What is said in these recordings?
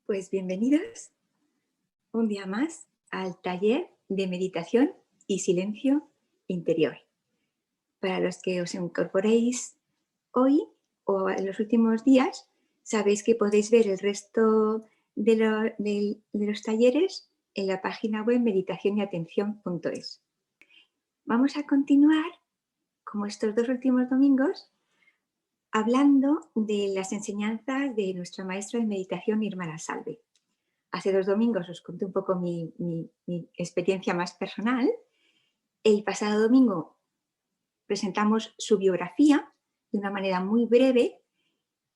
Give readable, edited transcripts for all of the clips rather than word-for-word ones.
Pues bienvenidos un día más al taller de meditación y silencio interior. Para los que os incorporéis hoy o en los últimos días, sabéis que podéis ver el resto de los talleres en la página web meditacionyAtención.es. Vamos a continuar, como estos dos últimos domingos, hablando de las enseñanzas de nuestra maestra de meditación, Irma La Salve. Hace 2 domingos os conté un poco mi experiencia más personal. El pasado domingo presentamos su biografía de una manera muy breve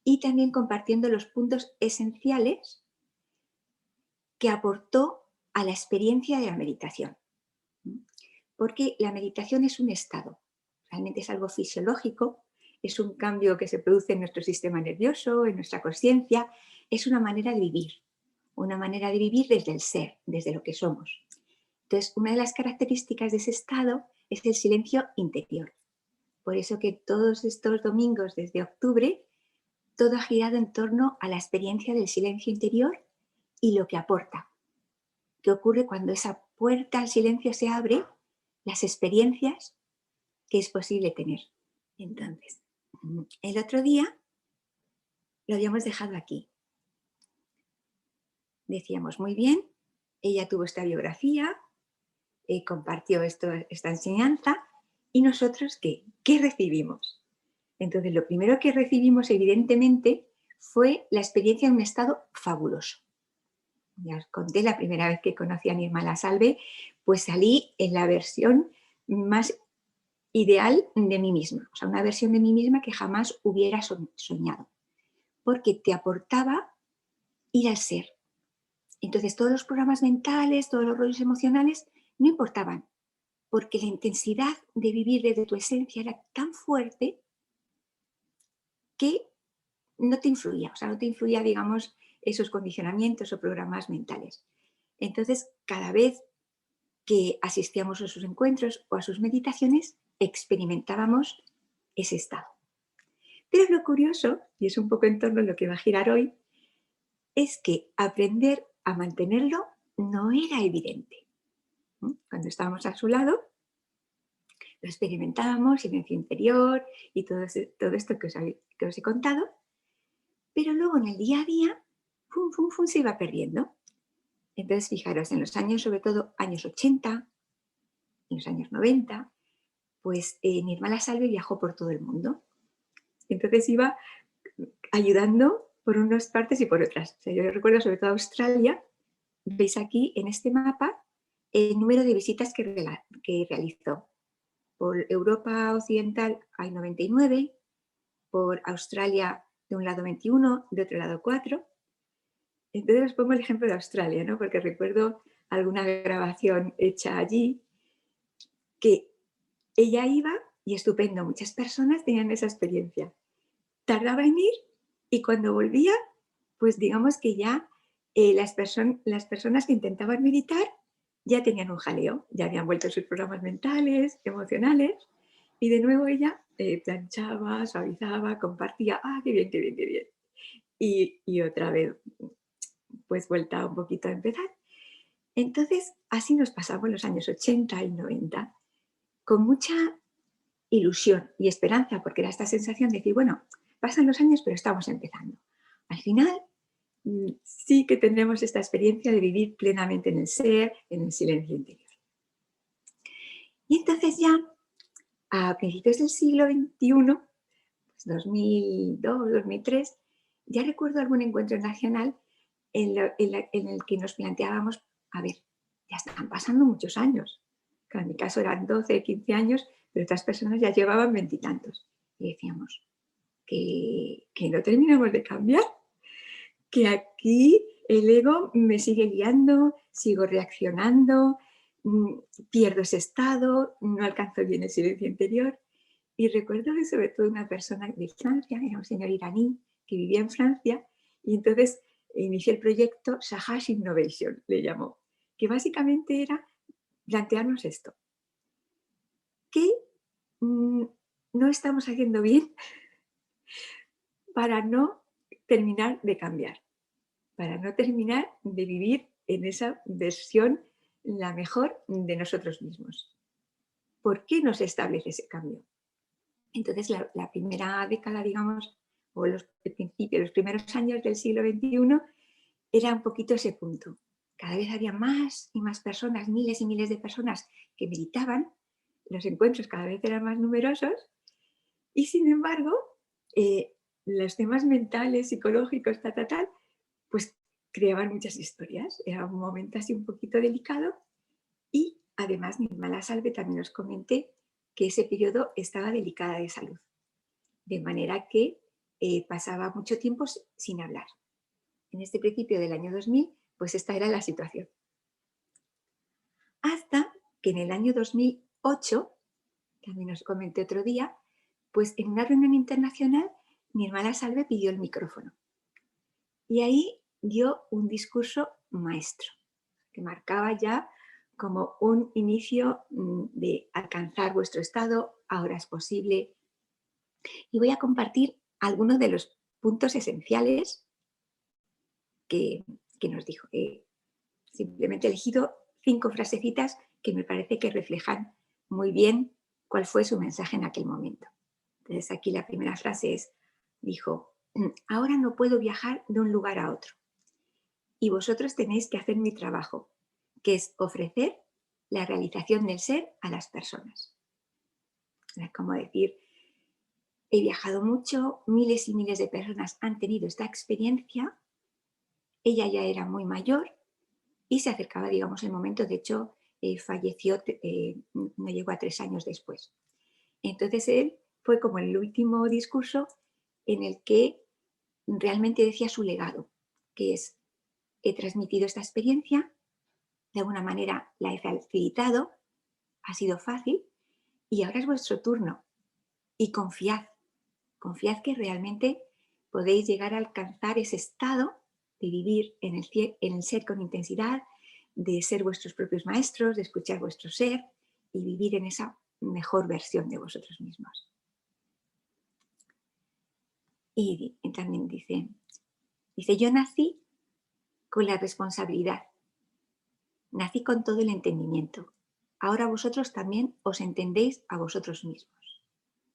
y también compartiendo los puntos esenciales que aportó a la experiencia de la meditación. Porque la meditación es un estado, realmente es algo fisiológico, es un cambio que se produce en nuestro sistema nervioso, en nuestra conciencia, es una manera de vivir. Una manera de vivir desde el ser, desde lo que somos. Entonces, una de las características de ese estado es el silencio interior. Por eso que todos estos domingos desde octubre, todo ha girado en torno a la experiencia del silencio interior y lo que aporta. ¿Qué ocurre cuando esa puerta al silencio se abre? Las experiencias que es posible tener. Entonces, el otro día lo habíamos dejado aquí. Decíamos, muy bien, ella tuvo esta biografía, compartió esta enseñanza, y nosotros ¿qué recibimos? Entonces, lo primero que recibimos, evidentemente, fue la experiencia de un estado fabuloso. Ya os conté la primera vez que conocí a Irma La Salve, pues salí en la versión más ideal de mí misma, o sea, una versión de mí misma que jamás hubiera soñado, porque te aportaba ir al ser. Entonces, todos los programas mentales, todos los rollos emocionales no importaban, porque la intensidad de vivir desde tu esencia era tan fuerte que no te influía, o sea, no te influía, digamos, esos condicionamientos o programas mentales. Entonces, cada vez que asistíamos a sus encuentros o a sus meditaciones, experimentábamos ese estado. Pero lo curioso, y es un poco en torno a lo que va a girar hoy, es que aprender a mantenerlo no era evidente. Cuando estábamos a su lado, lo experimentábamos, silencio interior y todo esto que os he contado, pero luego en el día a día, fum, fum, fum, se iba perdiendo. Entonces, fijaros, en los años, sobre todo años 80, en los años 90, pues Irma La Salve viajó por todo el mundo. Entonces iba ayudando por unas partes y por otras. O sea, yo recuerdo sobre todo Australia, veis aquí en este mapa el número de visitas que realizó. Por Europa Occidental hay 99, por Australia de un lado 21, de otro lado 4. Entonces os pongo el ejemplo de Australia, ¿no? Porque recuerdo alguna grabación hecha allí que ella iba y estupendo, muchas personas tenían esa experiencia. Tardaba en ir y cuando volvía, pues digamos que ya las personas que intentaban meditar ya tenían un jaleo, ya habían vuelto a sus programas mentales, emocionales, y de nuevo ella planchaba, suavizaba, compartía, qué bien, qué bien, qué bien. Y otra vez, pues vuelta un poquito a empezar. Entonces, así nos pasamos los años 80 y 90, con mucha ilusión y esperanza, porque era esta sensación de decir, bueno, pasan los años, pero estamos empezando. Al final, sí que tendremos esta experiencia de vivir plenamente en el ser, en el silencio interior. Y entonces ya, a principios del siglo XXI, pues 2002, 2003, ya recuerdo algún encuentro nacional en el que nos planteábamos, a ver, ya están pasando muchos años. Claro, en mi caso eran 12, 15 años, pero otras personas ya llevaban veintitantos. Y decíamos, que no terminamos de cambiar, que aquí el ego me sigue guiando, sigo reaccionando, pierdo ese estado, no alcanzo bien el silencio interior. Y recuerdo que sobre todo una persona de Francia, era un señor iraní que vivía en Francia, y entonces inicié el proyecto Sahash Innovation, le llamó, que básicamente era plantearnos esto. ¿Qué no estamos haciendo bien para no terminar de cambiar? para no terminar de vivir en esa versión la mejor de nosotros mismos. ¿Por qué no se establece ese cambio? Entonces, la primera década, digamos, o el principio, los primeros años del siglo XXI, era un poquito ese punto. Cada vez había más y más personas, miles y miles de personas que meditaban, los encuentros cada vez eran más numerosos y, sin embargo, los temas mentales, psicológicos, tal, pues creaban muchas historias. Era un momento así un poquito delicado y, además, Nirmala Salve también os comenté que ese periodo estaba delicada de salud, de manera que pasaba mucho tiempo sin hablar. En este principio del año 2000, pues esta era la situación. Hasta que en el año 2008, también os comenté otro día, pues en una reunión internacional, Nirmala Salve pidió el micrófono. Y ahí dio un discurso maestro, que marcaba ya como un inicio de alcanzar vuestro estado, ahora es posible. Y voy a compartir algunos de los puntos esenciales que nos dijo. Simplemente he elegido 5 frasecitas que me parece que reflejan muy bien cuál fue su mensaje en aquel momento. Entonces aquí la primera frase dijo, ahora no puedo viajar de un lugar a otro y vosotros tenéis que hacer mi trabajo, que es ofrecer la realización del ser a las personas. Es como decir, he viajado mucho, miles y miles de personas han tenido esta experiencia, ella ya era muy mayor y se acercaba, digamos, el momento, de hecho, falleció, no llegó a 3 años después. Entonces él fue como el último discurso en el que realmente decía su legado, que es, he transmitido esta experiencia, de alguna manera la he facilitado, ha sido fácil y ahora es vuestro turno y confiad que realmente podéis llegar a alcanzar ese estado de vivir en el ser con intensidad, de ser vuestros propios maestros, de escuchar vuestro ser y vivir en esa mejor versión de vosotros mismos. Y también dice, yo nací con la responsabilidad, nací con todo el entendimiento. Ahora vosotros también os entendéis a vosotros mismos.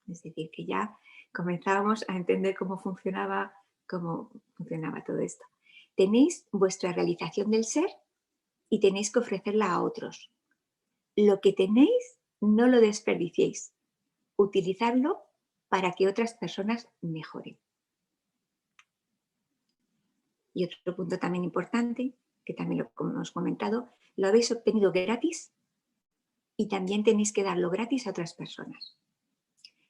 Es decir, que ya comenzábamos a entender cómo funcionaba todo esto. Tenéis vuestra realización del ser y tenéis que ofrecerla a otros. Lo que tenéis, no lo desperdiciéis. Utilizadlo para que otras personas mejoren. Y otro punto también importante, que también lo hemos comentado, lo habéis obtenido gratis y también tenéis que darlo gratis a otras personas.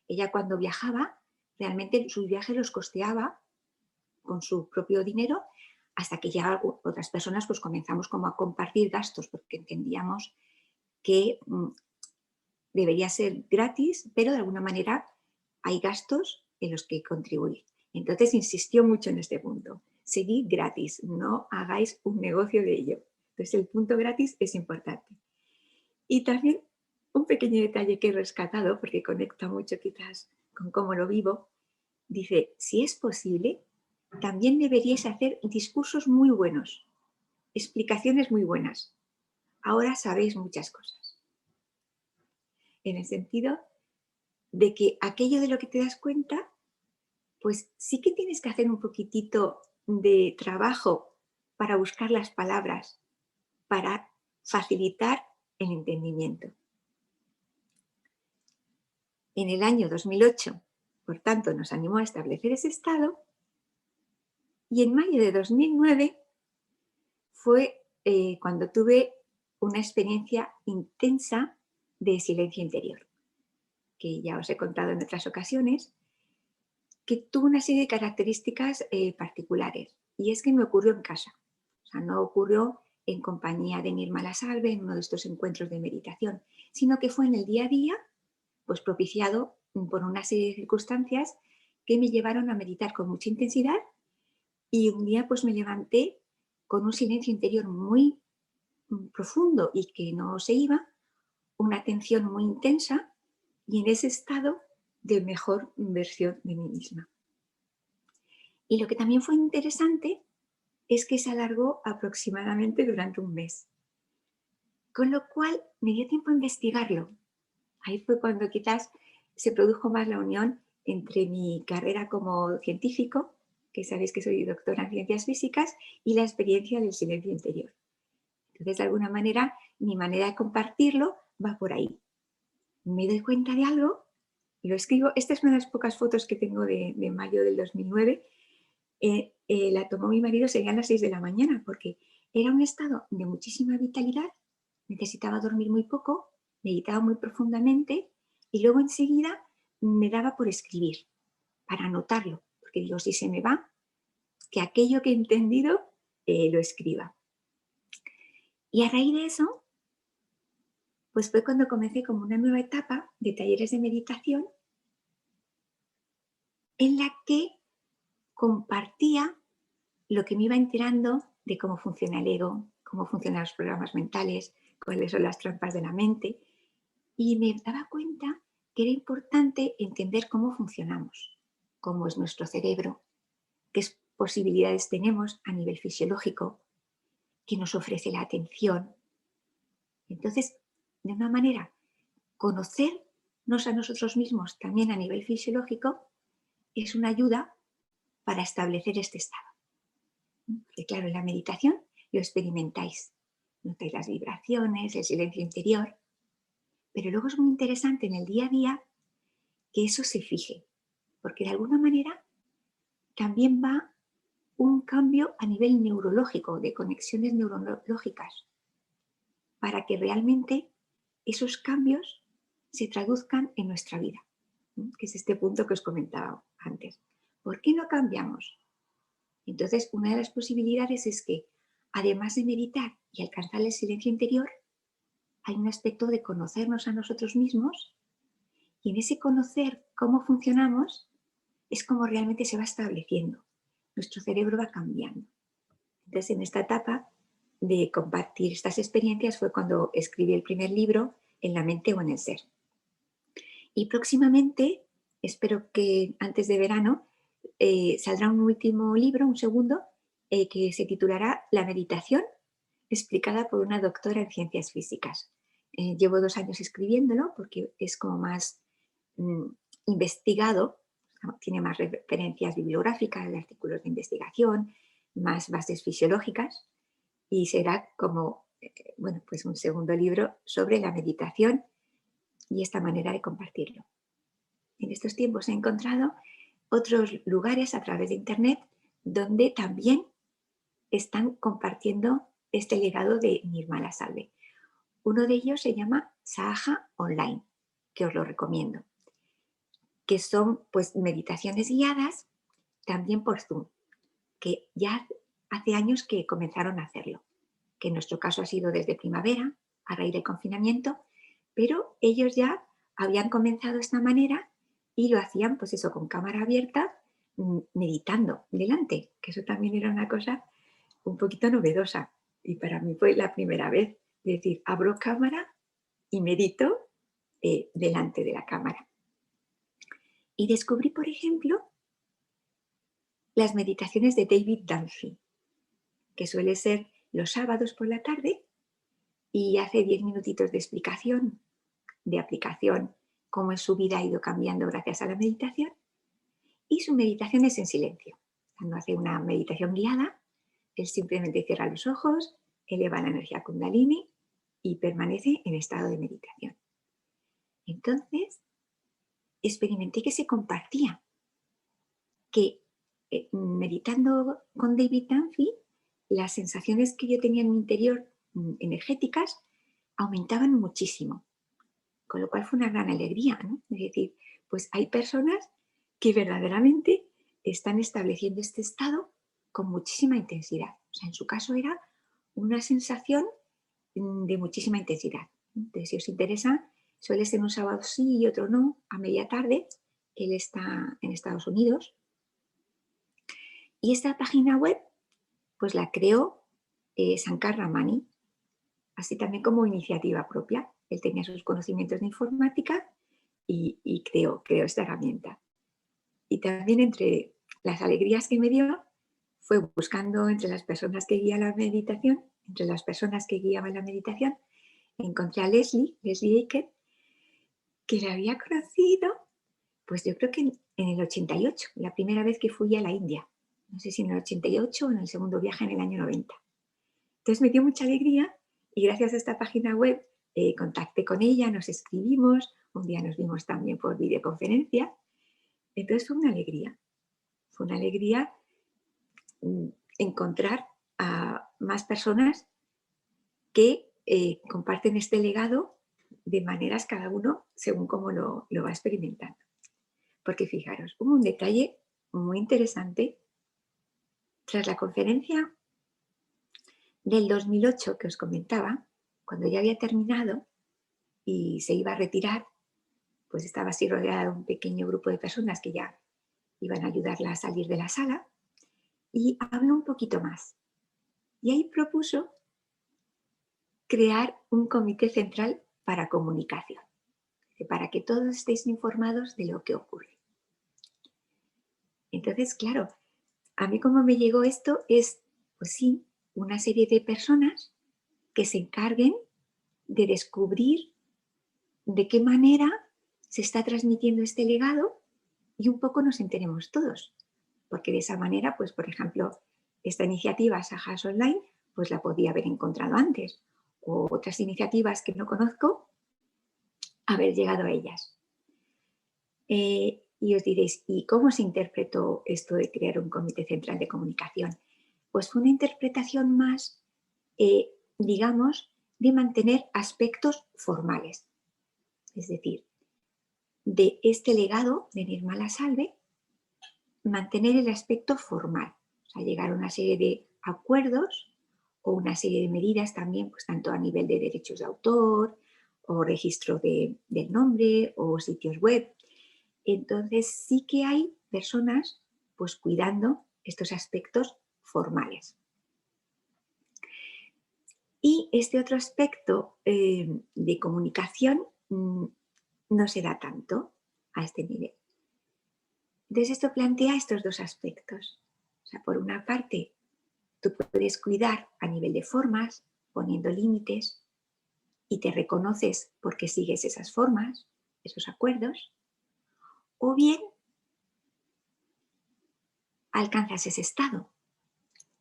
Ella, cuando viajaba, realmente sus viajes los costeaba con su propio dinero, hasta que ya otras personas pues comenzamos como a compartir gastos, porque entendíamos que debería ser gratis, pero de alguna manera hay gastos en los que contribuir. Entonces insistió mucho en este punto. Seguid gratis, no hagáis un negocio de ello. Entonces el punto gratis es importante. Y también un pequeño detalle que he rescatado, porque conecta mucho quizás con cómo lo vivo, dice, si es posible, también deberíais hacer discursos muy buenos, explicaciones muy buenas. Ahora sabéis muchas cosas. En el sentido de que aquello de lo que te das cuenta, pues sí que tienes que hacer un poquitito de trabajo para buscar las palabras, para facilitar el entendimiento. En el año 2008, por tanto, nos animó a establecer ese estado y en mayo de 2009 fue cuando tuve una experiencia intensa de silencio interior, que ya os he contado en otras ocasiones, que tuvo una serie de características particulares. Y es que me ocurrió en casa. O sea, no ocurrió en compañía de Nirmala Salve, en uno de estos encuentros de meditación, sino que fue en el día a día, pues propiciado por una serie de circunstancias que me llevaron a meditar con mucha intensidad y un día pues me levanté con un silencio interior muy profundo y que no se iba, una atención muy intensa y en ese estado de mejor versión de mí misma. Y lo que también fue interesante es que se alargó aproximadamente durante un mes, con lo cual me dio tiempo a investigarlo. Ahí fue cuando quizás se produjo más la unión entre mi carrera como científico, que sabéis que soy doctora en ciencias físicas, y la experiencia del silencio interior. Entonces, de alguna manera, mi manera de compartirlo va por ahí. Me doy cuenta de algo, lo escribo. Esta es una de las pocas fotos que tengo de mayo del 2009. La tomó mi marido, serían las 6 de la mañana, porque era un estado de muchísima vitalidad, necesitaba dormir muy poco, meditaba muy profundamente y luego enseguida me daba por escribir, para anotarlo, porque digo, si se me va, que aquello que he entendido lo escriba. Y a raíz de eso, pues fue cuando comencé como una nueva etapa de talleres de meditación en la que compartía lo que me iba enterando de cómo funciona el ego, cómo funcionan los programas mentales, cuáles son las trampas de la mente, y me daba cuenta que era importante entender cómo funcionamos, cómo es nuestro cerebro, qué posibilidades tenemos a nivel fisiológico, qué nos ofrece la atención. Entonces, de una manera, conocernos a nosotros mismos también a nivel fisiológico es una ayuda para establecer este estado. Porque claro, en la meditación lo experimentáis, notáis las vibraciones, el silencio interior, pero luego es muy interesante en el día a día que eso se fije, porque de alguna manera también va un cambio a nivel neurológico, de conexiones neurológicas, para que realmente esos cambios se traduzcan en nuestra vida, que es este punto que os comentaba antes. ¿Por qué no cambiamos? Entonces, una de las posibilidades es que, además de meditar y alcanzar el silencio interior, hay un aspecto de conocernos a nosotros mismos, y en ese conocer cómo funcionamos es como realmente se va estableciendo. Nuestro cerebro va cambiando. Entonces, en esta etapa de compartir estas experiencias fue cuando escribí el primer libro, En la mente o en el ser. Y próximamente, espero que antes de verano, saldrá un último libro, un segundo, que se titulará La meditación, explicada por una doctora en ciencias físicas. Llevo 2 años escribiéndolo porque es como más mm, investigado, tiene más referencias bibliográficas, de artículos de investigación, más bases fisiológicas, y será como bueno, pues un segundo libro sobre la meditación y esta manera de compartirlo. En estos tiempos he encontrado otros lugares a través de Internet donde también están compartiendo este legado de Nirmala Salve. Uno de ellos se llama Sahaja Online, que os lo recomiendo, que son pues meditaciones guiadas también por Zoom, que ya hace años que comenzaron a hacerlo, que en nuestro caso ha sido desde primavera, a raíz del confinamiento, pero ellos ya habían comenzado de esta manera y lo hacían pues eso, con cámara abierta, meditando delante, que eso también era una cosa un poquito novedosa. Y para mí fue la primera vez de decir, abro cámara y medito delante de la cámara. Y descubrí, por ejemplo, las meditaciones de David Dunphy, que suele ser los sábados por la tarde y hace 10 minutitos de explicación, de aplicación, cómo en su vida ha ido cambiando gracias a la meditación. Y su meditación es en silencio. Cuando hace una meditación guiada, él simplemente cierra los ojos, eleva la energía Kundalini y permanece en estado de meditación. Entonces, experimenté que se compartía, que meditando con David Dunphy, las sensaciones que yo tenía en mi interior energéticas aumentaban muchísimo, con lo cual fue una gran alegría, ¿no? Es decir, pues hay personas que verdaderamente están estableciendo este estado con muchísima intensidad. O sea, en su caso era una sensación de muchísima intensidad. Entonces, si os interesa, suele ser un sábado sí y otro no, a media tarde. Él está en Estados Unidos. Y esta página web, pues la creó Sankar Ramani, así también como iniciativa propia. Él tenía sus conocimientos de informática y creó esta herramienta. Y también entre las alegrías que me dio fue buscando entre las personas que guía la meditación, entre las personas que guiaban la meditación, encontré a Leslie Eicher, que la había conocido, pues yo creo que en el 88, la primera vez que fui a la India. No sé si en el 88 o en el segundo viaje en el año 90. Entonces me dio mucha alegría y gracias a esta página web contacté con ella, nos escribimos, un día nos vimos también por videoconferencia. Entonces fue una alegría encontrar a más personas que comparten este legado de maneras cada uno según cómo lo va experimentando. Porque fijaros, hubo un detalle muy interesante. Tras la conferencia del 2008 que os comentaba, cuando ya había terminado y se iba a retirar, pues estaba así rodeada de un pequeño grupo de personas que ya iban a ayudarla a salir de la sala, y habló un poquito más. Y ahí propuso crear un comité central para comunicación, para que todos estéis informados de lo que ocurre. Entonces, claro, a mí como me llegó esto es, pues sí, una serie de personas que se encarguen de descubrir de qué manera se está transmitiendo este legado y un poco nos enteremos todos. Porque de esa manera, pues por ejemplo, esta iniciativa Sajas Online, pues la podía haber encontrado antes. O otras iniciativas que no conozco, haber llegado a ellas. Y os diréis, ¿y cómo se interpretó esto de crear un comité central de comunicación? Pues fue una interpretación más, digamos, de mantener aspectos formales. Es decir, de este legado de Nirmala Salve, mantener el aspecto formal. O sea, llegar a una serie de acuerdos o una serie de medidas también, pues tanto a nivel de derechos de autor o registro del nombre o sitios web. Entonces sí que hay personas pues cuidando estos aspectos formales. Y este otro aspecto de comunicación no se da tanto a este nivel. Entonces esto plantea estos dos aspectos. O sea, por una parte, tú puedes cuidar a nivel de formas, poniendo límites, y te reconoces porque sigues esas formas, esos acuerdos, o bien alcanzas ese estado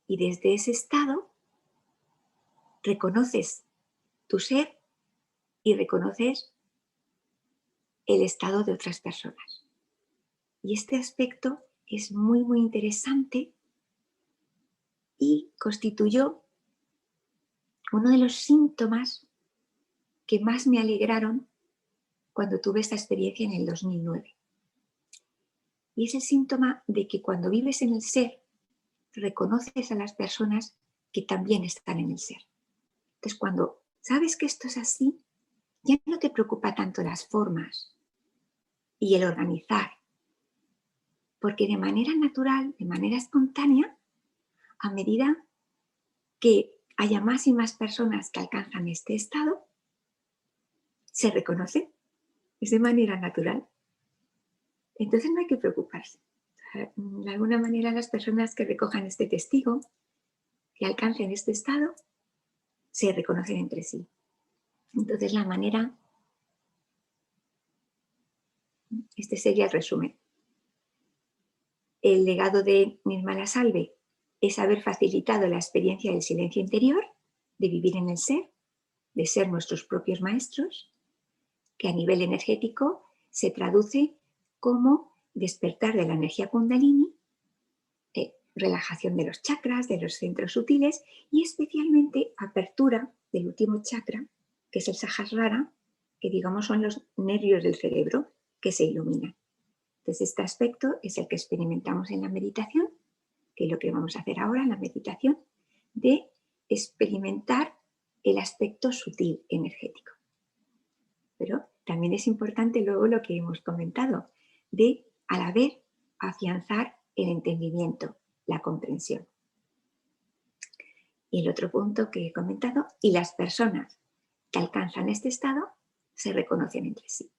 y desde ese estado reconoces tu ser y reconoces el estado de otras personas. Y este aspecto es muy, muy interesante y constituyó uno de los síntomas que más me alegraron cuando tuve esta experiencia en el 2009. Y es el síntoma de que cuando vives en el ser, reconoces a las personas que también están en el ser. Entonces, cuando sabes que esto es así, ya no te preocupa tanto las formas y el organizar, porque de manera natural, de manera espontánea, a medida que haya más y más personas que alcanzan este estado, se reconoce, es de manera natural. Entonces no hay que preocuparse. De alguna manera las personas que recojan este testigo, que alcancen este estado, se reconocen entre sí. Entonces la manera, este sería el resumen. El legado de Nirmala Salve es haber facilitado la experiencia del silencio interior, de vivir en el ser, de ser nuestros propios maestros, que a nivel energético se traduce como despertar de la energía Kundalini, relajación de los chakras, de los centros sutiles y especialmente apertura del último chakra, que es el Sahasrara, que digamos son los nervios del cerebro que se iluminan. Entonces este aspecto es el que experimentamos en la meditación, que es lo que vamos a hacer ahora en la meditación, de experimentar el aspecto sutil energético. Pero también es importante luego lo que hemos comentado, de a la vez afianzar el entendimiento, la comprensión. Y el otro punto que he comentado, y las personas que alcanzan este estado se reconocen entre sí.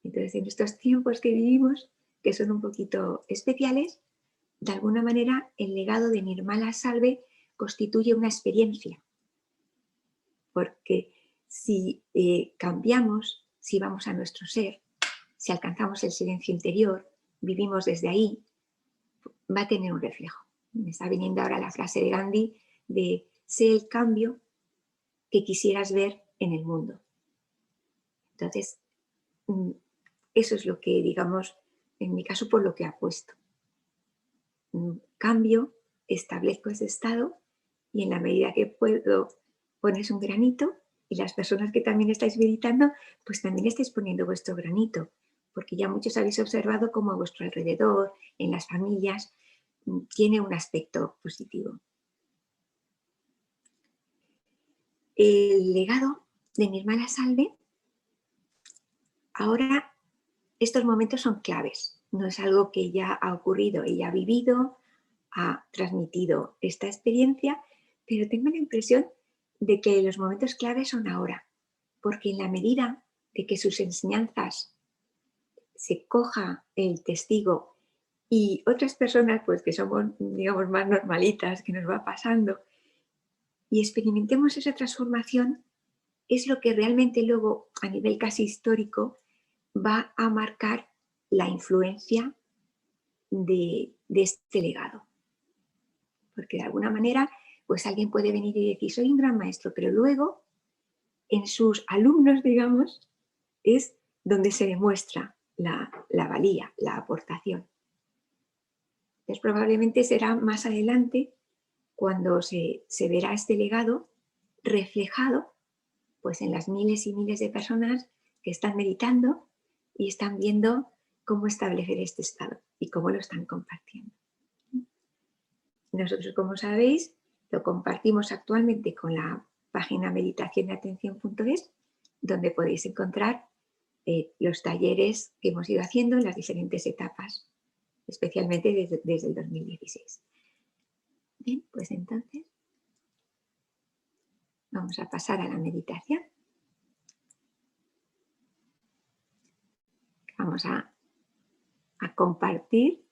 Entonces, en estos tiempos que vivimos, que son un poquito especiales, de alguna manera, el legado de Nirmala Salve constituye una experiencia, porque si cambiamos, si vamos a nuestro ser, si alcanzamos el silencio interior, vivimos desde ahí, va a tener un reflejo. Me está viniendo ahora la frase de Gandhi de sé el cambio que quisieras ver en el mundo. Entonces, eso es lo que, digamos, en mi caso, por lo que apuesto. Cambio, establezco ese estado y en la medida que puedo pones un granito y las personas que también estáis meditando, pues también estáis poniendo vuestro granito, porque ya muchos habéis observado cómo a vuestro alrededor, en las familias, tiene un aspecto positivo. El legado de Nirmala Salve, ahora estos momentos son claves, no es algo que ya ha ocurrido, ella ha vivido, ha transmitido esta experiencia, pero tengo la impresión de que los momentos claves son ahora, porque en la medida de que sus enseñanzas se coja el testigo y otras personas pues que somos, digamos, más normalitas, que nos va pasando, y experimentemos esa transformación, es lo que realmente luego, a nivel casi histórico, va a marcar la influencia de este legado. Porque de alguna manera, pues alguien puede venir y decir, soy un gran maestro, pero luego, en sus alumnos, digamos, es donde se demuestra la valía, la aportación. Entonces, probablemente será más adelante cuando se verá este legado reflejado pues, en las miles y miles de personas que están meditando y están viendo cómo establecer este estado y cómo lo están compartiendo. Nosotros, como sabéis, lo compartimos actualmente con la página meditaciondeatención.es, donde podéis encontrar los talleres que hemos ido haciendo en las diferentes etapas, especialmente desde el 2016. Bien, pues entonces vamos a pasar a la meditación. Vamos a compartir